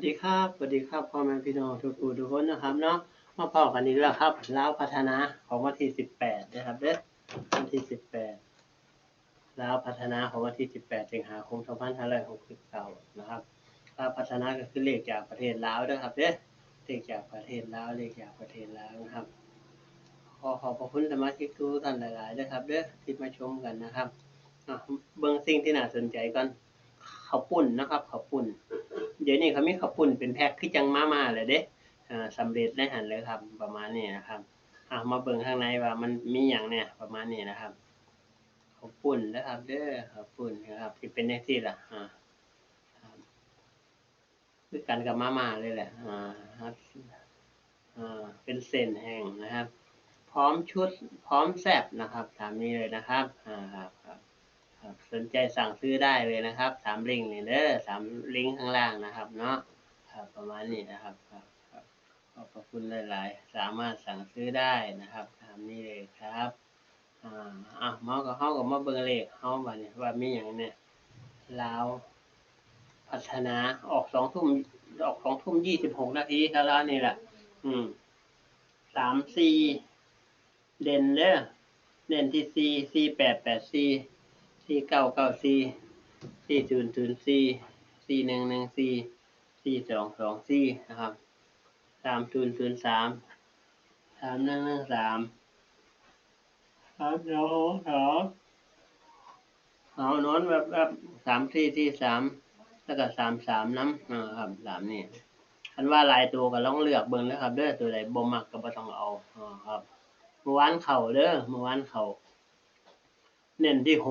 สดีครับสวัสดีครับพ่อแม่พี่น้องทุกผู้ทุกคนนะครับเนาะมาพบกันอีกแล้วครับลาวพัฒนาของวันที่18นะครับเด้อวันที่18ลาวพัฒนาของวันที่18สิงหาคม2569นะครับลาวพัฒนาก็คือเลขจากประเทศลาวนะครับเด้อเลขจากประเทศลาวเลขจากประเทศลาวนะครับขอบพระคุณสมาชิกทุกท่านหลายๆนะครับเด้อที่มาชมกันนะครับเบิ่งสิ่งที่น่าสนใจก่อนข้าวปุ้นนะครับข้าวปุ้น เดี๋ยวนี้เขามีข้าวปุ้นเป็นแพ็คคือจังมาเลยเด้สำเร็จในหันเลยครับประมาณนี้นะครับมาเบิ่งข้างในว่ามันมีหยังเนี่ยประมาณนี้นะครับข้าวปุ้นนะครับเด้อข้าวปุ้นนะครับที่เป็นจังซี่ล่ะคือกันกับมาเลยแหละครับเป็นเส้นแห้งนะครับพร้อมชุดพร้อมแซ่บนะครับตามนี้เลยนะครับครับสนใจสั่งซื้อได้เลยนะครับตามลิงก์นี่เด้อตามลิงก์ข้างล่างนะครับเนาะครับประมาณนี้นะครับครับขอบพระคุณหลายๆสามารถสั่งซื้อได้นะครับตามนี้เลยครับเมาก็เฮาก็มาเบิ่งเลขเฮาบัดนี้ว่ามีหยังเนี่ยลาวพัฒนาออก2ทุ่มออก2ทุ่ม26นาทีเท่าแล้วนี่แหละอืม3 4เด่นเด้อเด่นที่4 4884 4994 4004 4114 4224นะครับ3003 3113 3262เอาโน้นแบบ3443แล้วก็33นำครับตามนี้คันว่าหลายตัวก็ลองเลือกเบิ่งเด้อครับเด้อตัวใดบ่มักก็บ่ต้องเอาครับเมื่อวานเข้าเด้อเมื่อวานเข้าเน้นที่6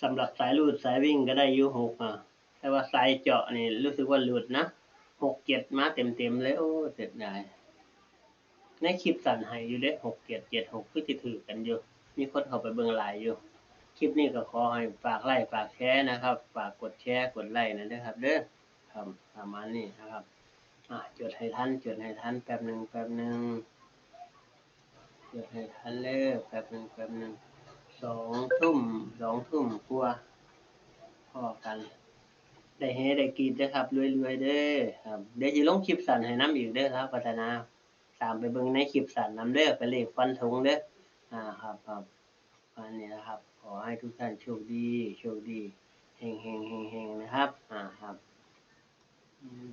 สำหรับสายรูดสายวิ่งก็ได้อยู่6แต่ว่าสายเจาะนี่รู้สึกว่าหลุดนะ6 7มาเต็มๆเลยโอ้เสียดายในคลิปสั้นให้อยู่เด้6 7 7 6คือสิถูกกันอยู่มีคนเข้าไปเบิ่งหลายอยู่คลิปนี้ก็ขอให้ฝากไลค์ฝากแชร์นะครับฝากกดแชร์กดไลค์นั่นเด้อครับเด้อครับประมาณนี้นะครับจดให้ทันแป๊บหนึ่งจดให้ทันเด้อแป๊บหนึ่ง2 ทุ่มกว่าพอกันได้เฮได้กินเด้อครับรวยๆเด้อครับเดี๋ยวสิลงคลิปสั้นให้นำอีกเด้อครับพัฒนาตามไปเบิ่งในคลิปสั้นนำเด้อเป็นเลขฟันธงเด้อครับอันนี้นะครับขอให้ทุกท่านโชคดีเฮงๆนะครับครับอืม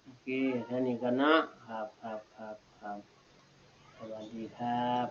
โอเคเท่านี้ก่อนเนาะครับสวัสดีครับ